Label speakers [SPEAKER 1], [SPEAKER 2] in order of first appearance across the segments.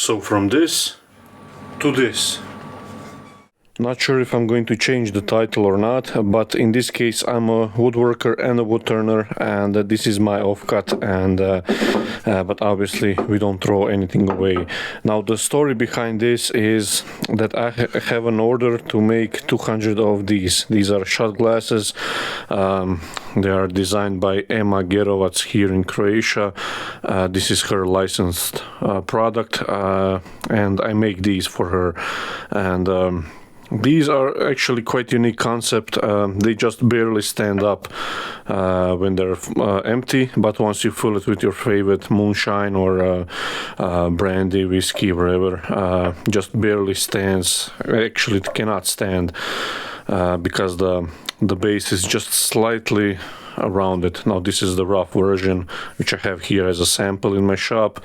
[SPEAKER 1] So from this to this. Not sure if I'm going to change the title or not, but in this case I'm a woodworker and a wood turner, and this is my offcut, and but obviously we don't throw anything away. Now the story behind this is that I have an order to make 200 of these. These are shot glasses. They are designed by Emma Gerovac here in Croatia. This is her licensed product, and I make these for her. And these are actually quite unique concept. They just barely stand up when they're empty, but once you fill it with your favorite moonshine or brandy, whiskey, whatever, just barely stands. Actually, it cannot stand because the base is just slightly around it. Now this is the rough version, which I have here as a sample in my shop.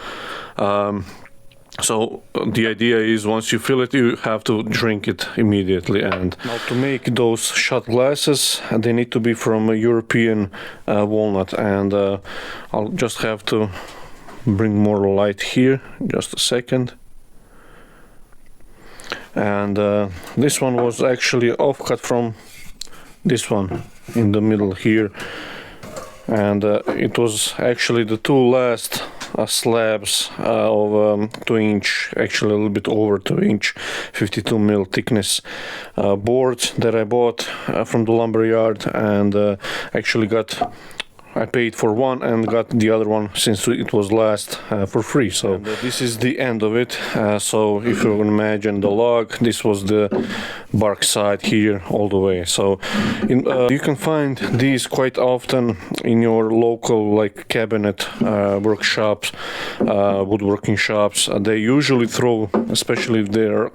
[SPEAKER 1] So the idea is once you fill it, you have to drink it immediately. And now to make those shot glasses, they need to be from a European walnut, and I'll just have to bring more light here, just a second. And this one was actually offcut from this one in the middle here, and it was actually the two last slabs of 2 inch, actually a little bit over 2 inch, 52 mil thickness boards that I bought from the lumber yard, and actually I paid for one and got the other one, since it was last, for free. So this is the end of it. So if you can imagine the log, this was the bark side here all the way. So you can find these quite often in your local like cabinet workshops, woodworking shops. They usually throw, especially if they're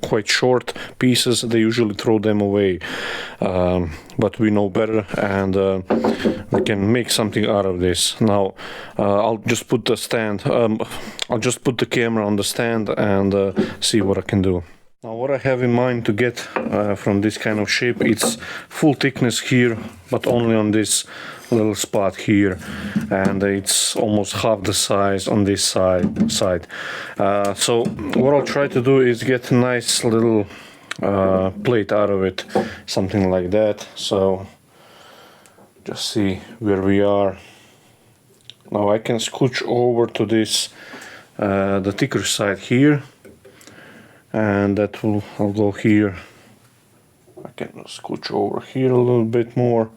[SPEAKER 1] quite short pieces, they usually throw them away. But we know better, and we can make something out of this. Now I'll just put the stand, I'll just put the camera on the stand and see what I can do. Now what I have in mind to get from this kind of shape, it's full thickness here, but only on this little spot here, and it's almost half the size on this side. So what I'll try to do is get a nice little plate out of it, something like that. So just see where we are. Now I can scooch over to this the thicker side here, and that will, I'll go here. I can scooch over here a little bit more.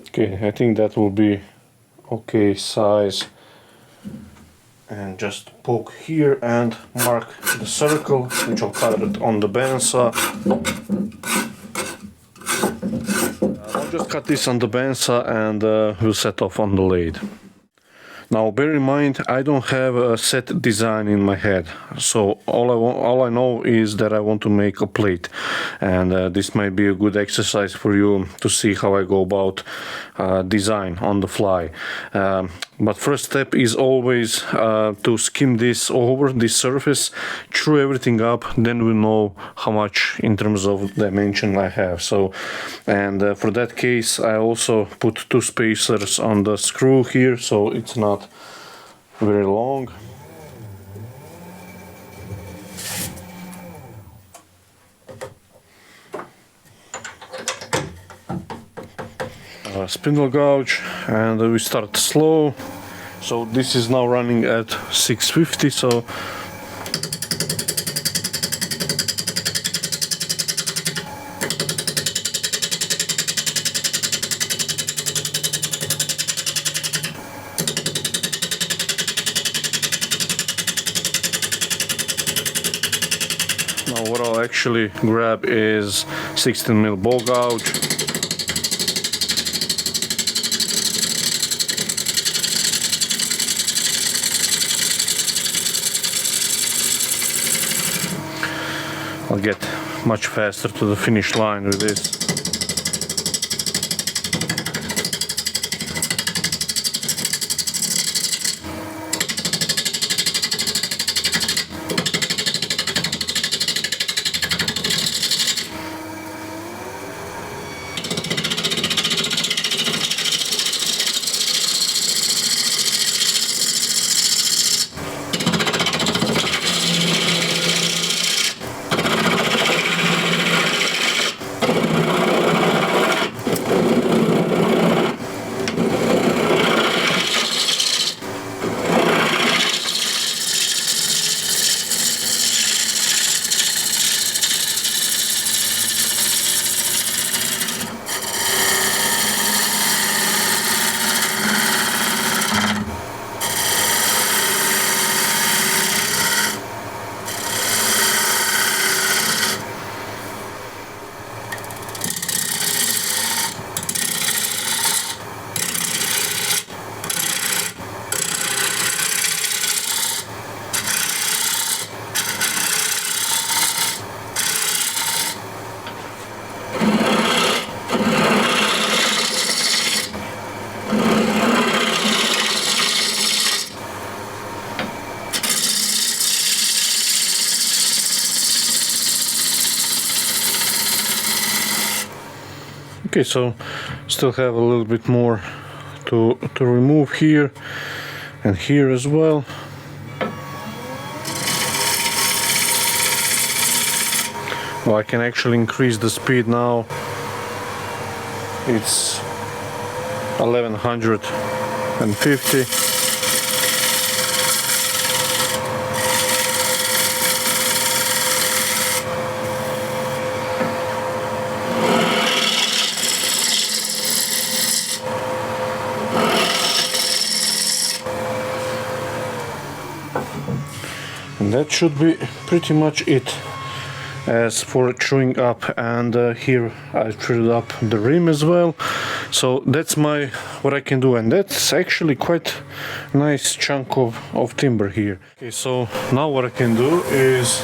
[SPEAKER 1] Okay, I think that will be okay size, and just poke here and mark the circle, which I'll cut it on the bandsaw. I'll just cut this on the bandsaw, and we'll set off on the lathe. Now bear in mind, I don't have a set design in my head, so all I know is that I want to make a plate, and this might be a good exercise for you to see how I go about design on the fly. But first step is always to skim this over, this surface, chew everything up, then we know how much in terms of dimension I have. So, and for that case I also put 2 spacers on the screw here, so it's not very long. Spindle gouge, and we start slow. So this is now running at 650, so now what I'll actually grab is 16 mil ball gouge. I'll get much faster to the finish line with this. Okay, so still have a little bit more to remove here and here as well. Well, I can actually increase the speed now. It's 1150. And that should be pretty much it as for chewing up. And here I chewed up the rim as well. So that's what I can do, and that's actually quite a nice chunk of timber here. Okay, so now what I can do is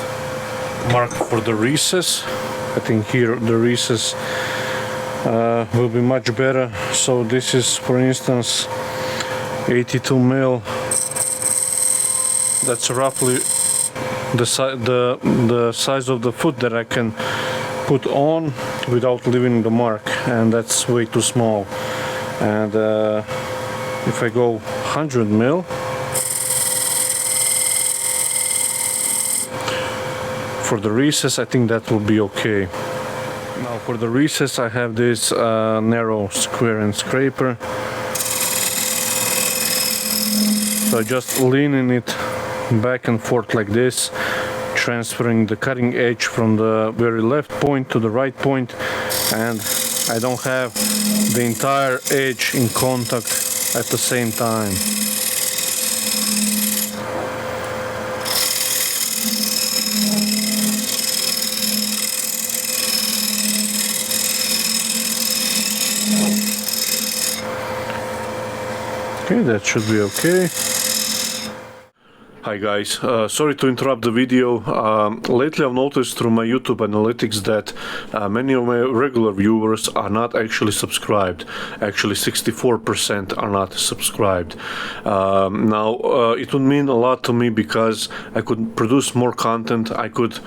[SPEAKER 1] mark for the recess. I think here the recess will be much better. So this is, for instance, 82 mil. That's roughly the size of the foot that I can put on without leaving the mark, and that's way too small. And if I go 100 mil, for the recess, I think that will be okay. Now for the recess, I have this narrow square and scraper. So just leaning it back and forth like this, transferring the cutting edge from the very left point to the right point, and I don't have the entire edge in contact at the same time. Okay, that should be okay. Hi guys, sorry to interrupt the video. Lately I've noticed through my YouTube analytics that many of my regular viewers are not actually subscribed. Actually 64% are not subscribed. Now it would mean a lot to me because I could produce more content. I could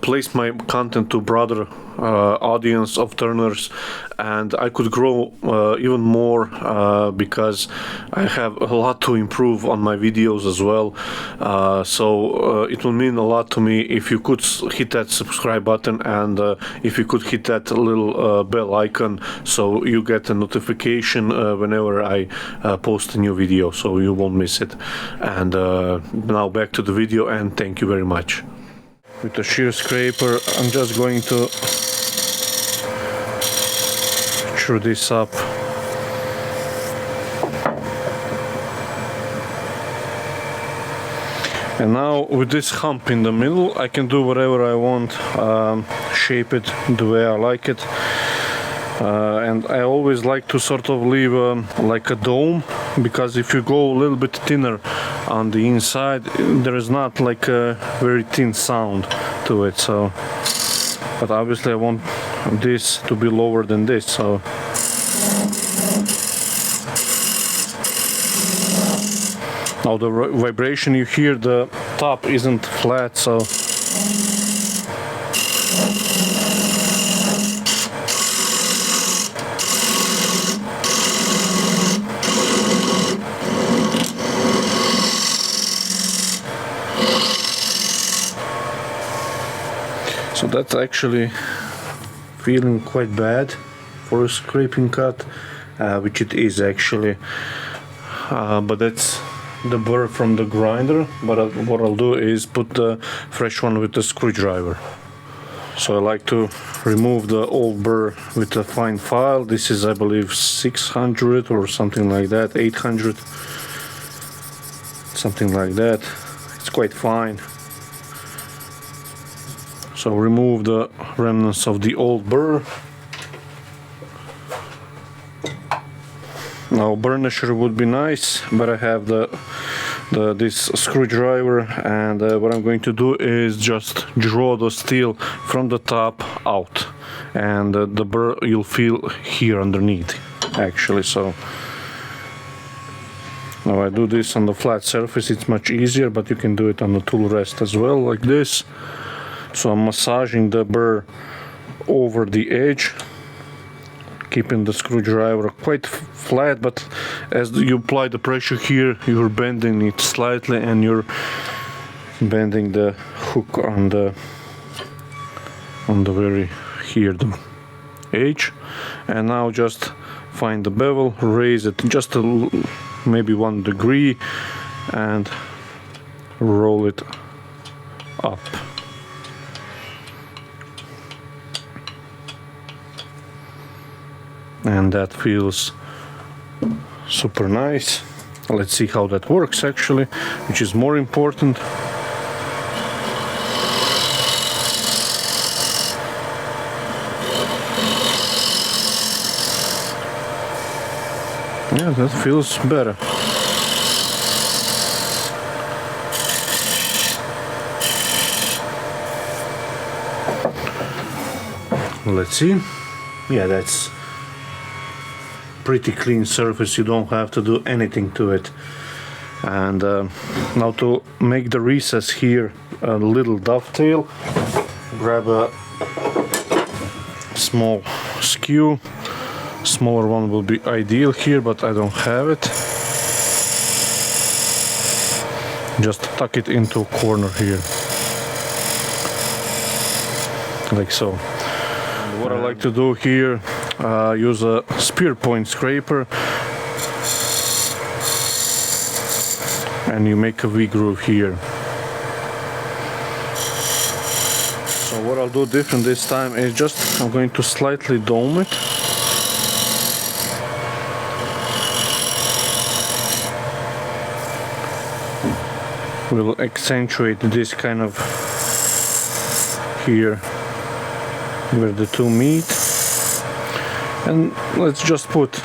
[SPEAKER 1] place my content to broader audience of turners, and I could grow even more because I have a lot to improve on my videos as well. So it will mean a lot to me if you could hit that subscribe button, and if you could hit that little bell icon so you get a notification whenever I post a new video, so you won't miss it. And now back to the video, and thank you very much. With the shear scraper, I'm just going to chew this up. And now with this hump in the middle, I can do whatever I want, shape it the way I like it. And I always like to sort of leave like a dome, because if you go a little bit thinner on the inside, there is not like a very thin sound to it. So, but obviously I want this to be lower than this. So now the vibration you hear, the top isn't flat, so that's actually feeling quite bad for a scraping cut, which it is actually, but that's the burr from the grinder. But what I'll do is put the fresh one with the screwdriver. So I like to remove the old burr with a fine file. This is, I believe, 600 or something like that, 800, something like that. It's quite fine. So remove the remnants of the old burr. Now burnisher would be nice, but I have this screwdriver, and what I'm going to do is just draw the steel from the top out, and the burr you'll feel here underneath actually. So now I do this on the flat surface, it's much easier, but you can do it on the tool rest as well, like this. So I'm massaging the burr over the edge keeping the screwdriver quite flat, but as you apply the pressure here, you're bending it slightly and you're bending the hook on the very here, the edge. And now just find the bevel, raise it just maybe 1 degree and roll it up. And that feels super nice. Let's see how that works actually, which is more important. Yeah, that feels better. Let's see. Yeah, that's pretty clean surface. You don't have to do anything to it. And now to make the recess here a little dovetail, grab a small skew. Smaller one will be ideal here, but I don't have it. Just tuck it into a corner here, like so. And what I like to do here, use a spear point scraper, and you make a V-groove here. So what I'll do different this time is just I'm going to slightly dome it. Will accentuate this kind of here where the two meet. And let's just let's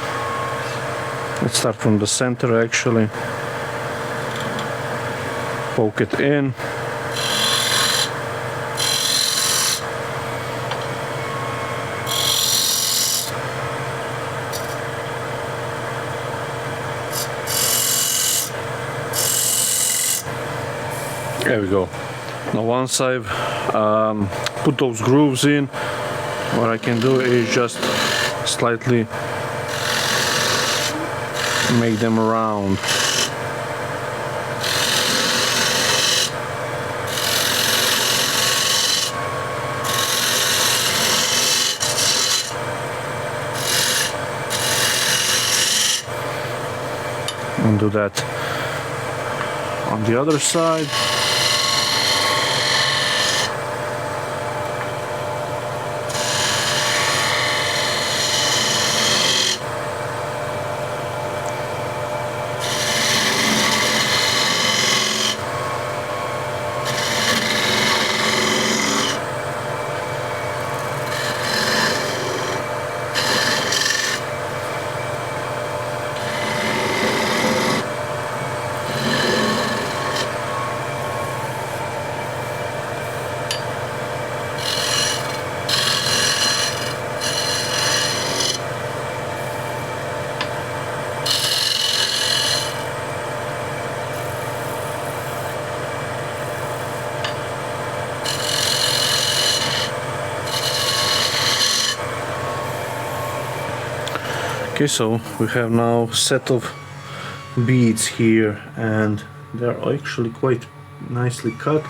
[SPEAKER 1] start from the center actually. Poke it in. There we go. Now once I've put those grooves in, what I can do is just slightly make them round. And do that on the other side. Okay, so we have now a set of beads here, and they're actually quite nicely cut.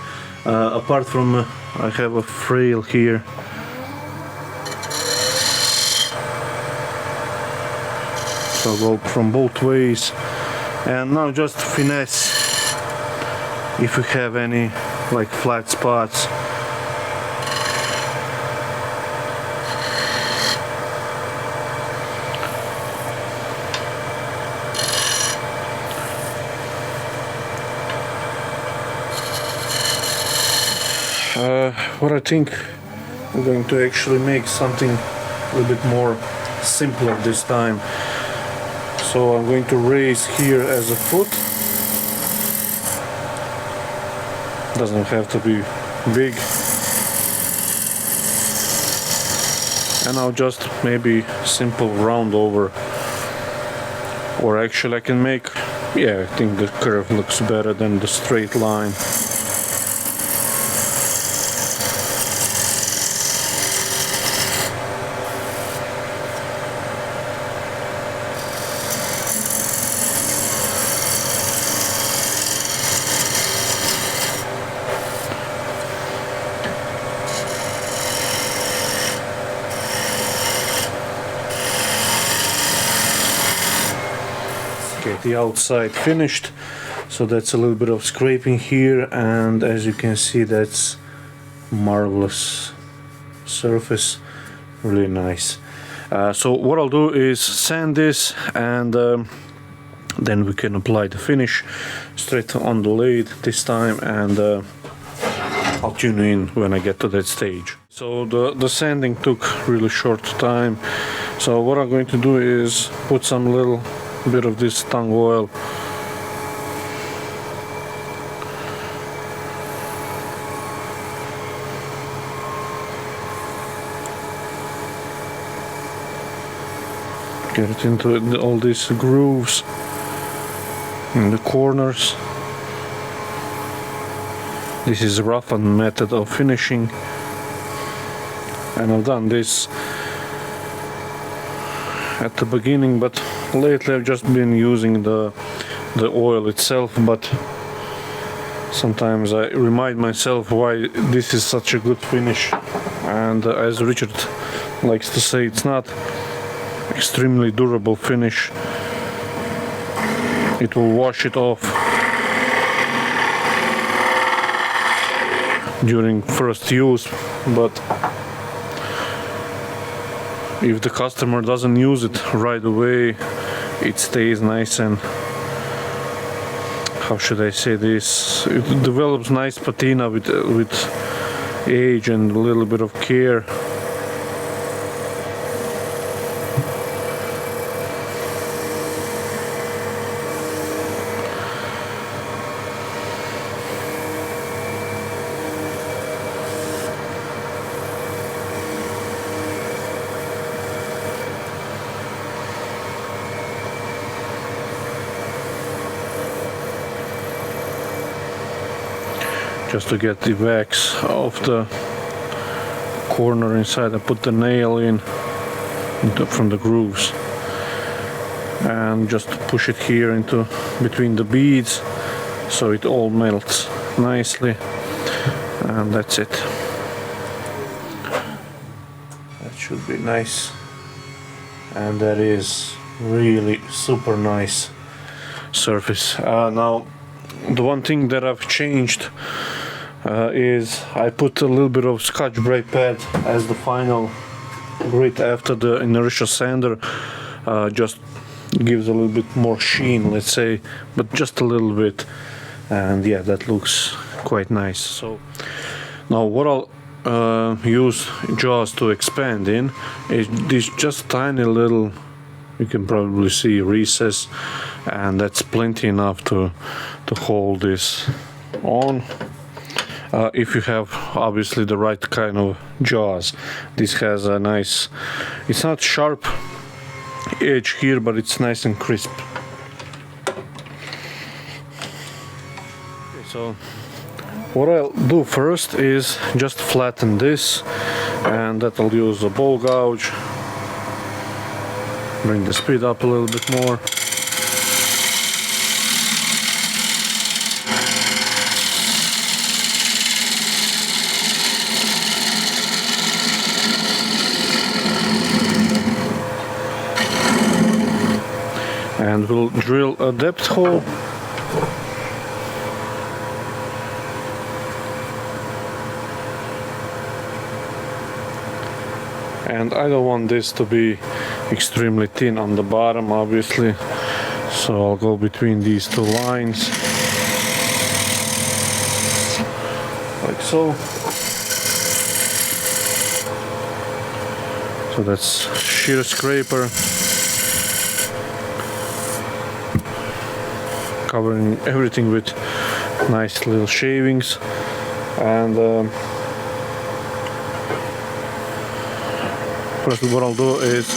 [SPEAKER 1] Apart from I have a frail here. So I'll go from both ways, and now just finesse if you have any like flat spots. What I think I'm going to actually make something a little bit more simpler this time. So I'm going to raise here as a foot. Doesn't have to be big. And I'll just maybe simple round over. Or actually I can make, yeah, I think the curve looks better than the straight line. Okay, the outside finished, so that's a little bit of scraping here, and as you can see, that's marvelous surface, really nice. So what I'll do is sand this, and then we can apply the finish straight on the lathe this time, and I'll tune in when I get to that stage. So the sanding took really short time, so what I'm going to do is put some little bit of this tung oil get it into all these grooves in the corners. This is a roughened method of finishing, and I've done this at the beginning, but lately I've just been using the oil itself, but sometimes I remind myself why this is such a good finish, and as Richard likes to say, it's not extremely durable finish. It will wash it off during first use, but if the customer doesn't use it right away, it stays nice and, how should I say this, it develops nice patina with age and a little bit of care. Just to get the wax off the corner inside, I put the nail in from the grooves and just push it here into between the beads so it all melts nicely, and that's it. That should be nice, and that is really super nice surface. Now the one thing that I've changed is I put a little bit of Scotch Brite pad as the final grit after the inertia sander. Just gives a little bit more sheen, let's say, but just a little bit, and yeah, that looks quite nice. So now what I'll use jaws to expand in is this just tiny little, you can probably see, recess, and that's plenty enough to hold this on. If you have obviously the right kind of jaws. This has a nice, it's not sharp edge here, but it's nice and crisp. Okay, so what I'll do first is just flatten this, and that I'll use a ball gouge. Bring the speed up a little bit more. And we'll drill a depth hole. And I don't want this to be extremely thin on the bottom, obviously, so I'll go between these two lines, like so. So that's shear scraper, covering everything with nice little shavings, and first what I'll do is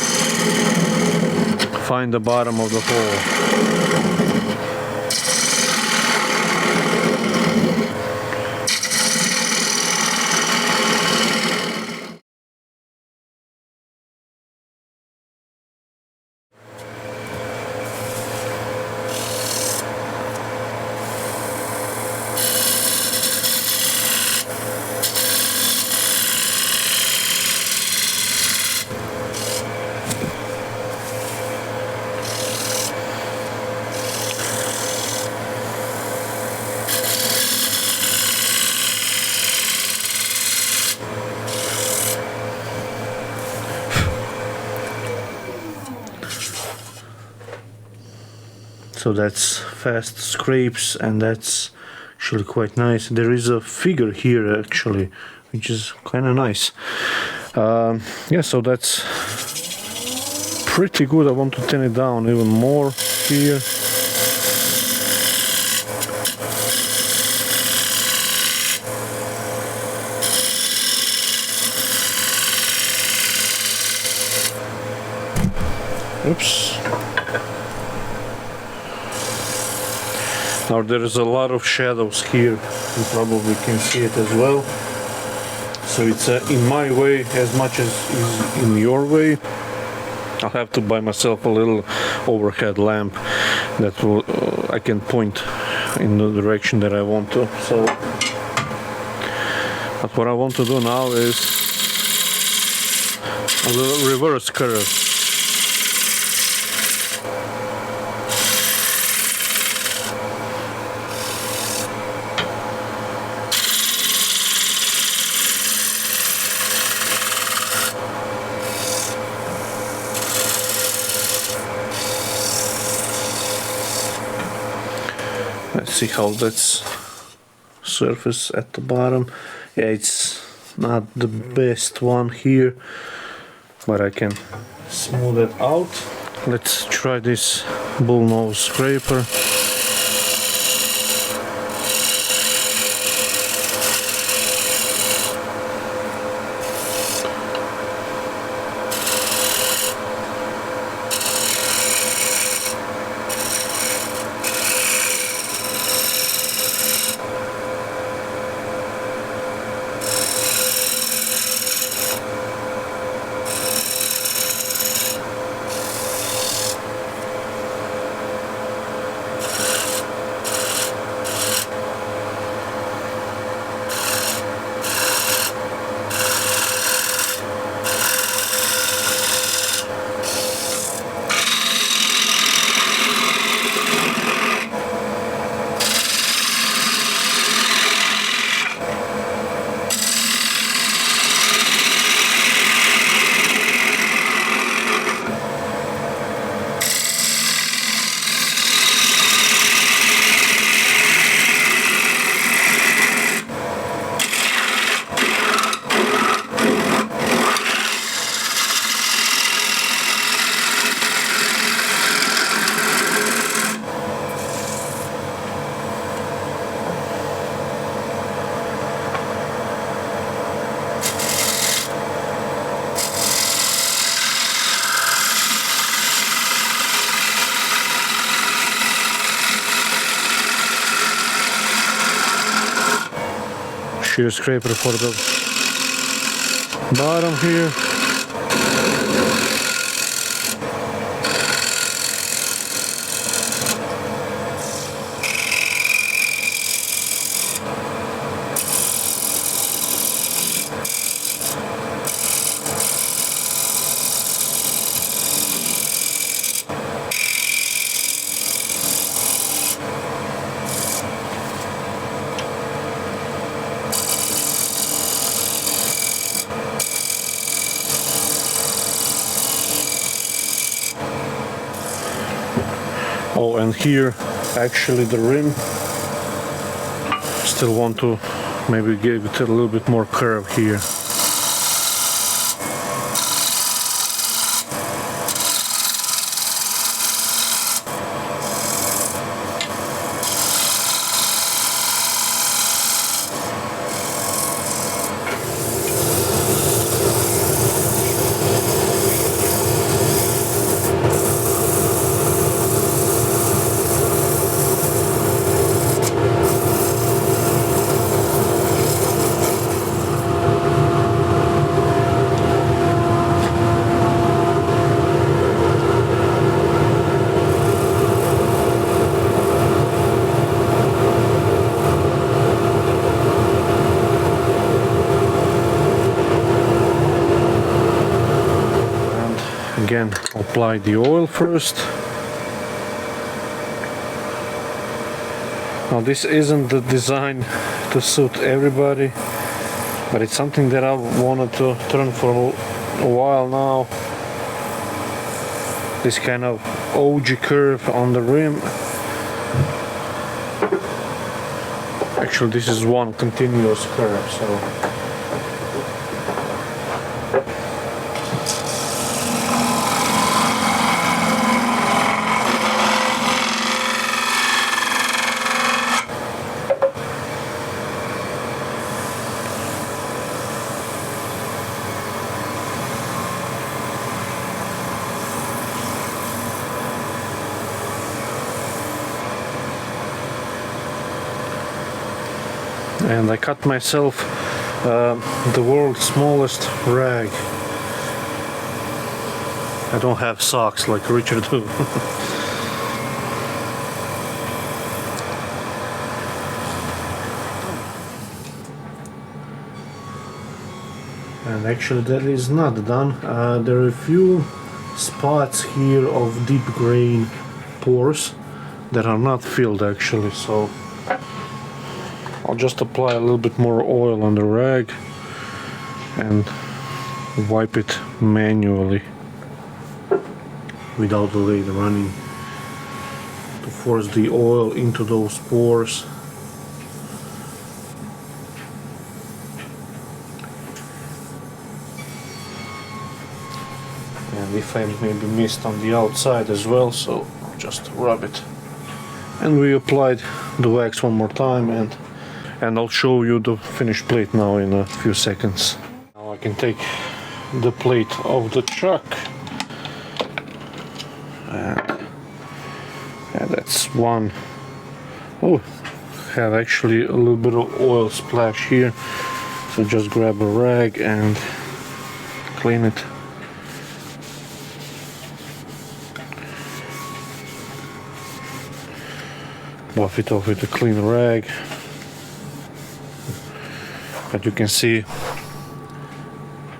[SPEAKER 1] find the bottom of the hole. so that's fast scrapes, and that's actually quite nice. There is a figure here actually, which is kind of nice. Yeah, so that's pretty good. I want to turn it down even more here. Oops. Now there is a lot of shadows here. You probably can see it as well. So it's in my way as much as is in your way. I'll have to buy myself a little overhead lamp that will I can point in the direction that I want to. So, but what I want to do now is a little reverse curve. Let's see how that's surface at the bottom. Yeah, it's not the best one here, but I can smooth it out. Let's try this bullnose scraper. Shear scraper for the bottom here. Oh, and here actually the rim, still want to maybe give it a little bit more curve here. Again, apply the oil first. Now this isn't the design to suit everybody, but it's something that I wanted to turn for a while now. This kind of OG curve on the rim. Actually, this is one continuous curve, so and I cut myself the world's smallest rag. I don't have socks like Richard do. And actually that is not done. There are a few spots here of deep grain pores that are not filled actually, so I'll just apply a little bit more oil on the rag and wipe it manually without the lathe running to force the oil into those pores. And if I maybe missed on the outside as well, so I'll just rub it. And we applied the wax one more time, and I'll show you the finished plate now in a few seconds. Now I can take the plate off the truck, and that's one. Oh, have actually a little bit of oil splash here, so just grab a rag and clean it. Buff it off with a clean rag. But you can see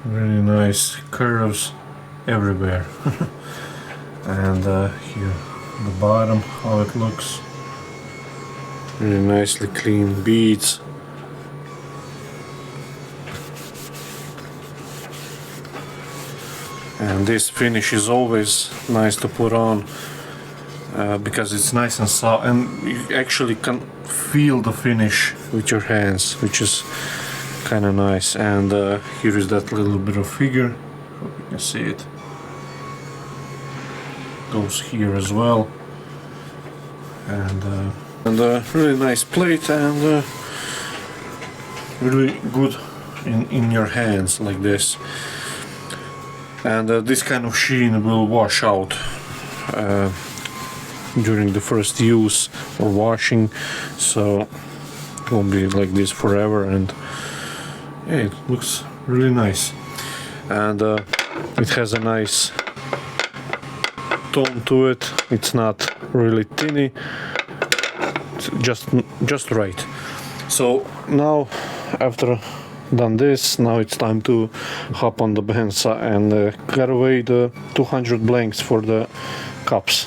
[SPEAKER 1] really nice curves everywhere. And here the bottom, how it looks, really nicely clean beads. And this finish is always nice to put on because it's nice and soft, and you actually can feel the finish with your hands, which is kind of nice. And here is that little bit of figure, hope you can see it, goes here as well, and really nice plate, and really good in your hands like this. And this kind of sheen will wash out during the first use or washing, so it won't be like this forever. And yeah, it looks really nice, and it has a nice tone to it. It's not really tinny, it's just right. So now, after done this, now it's time to hop on the bandsaw and cut away the 200 blanks for the cups.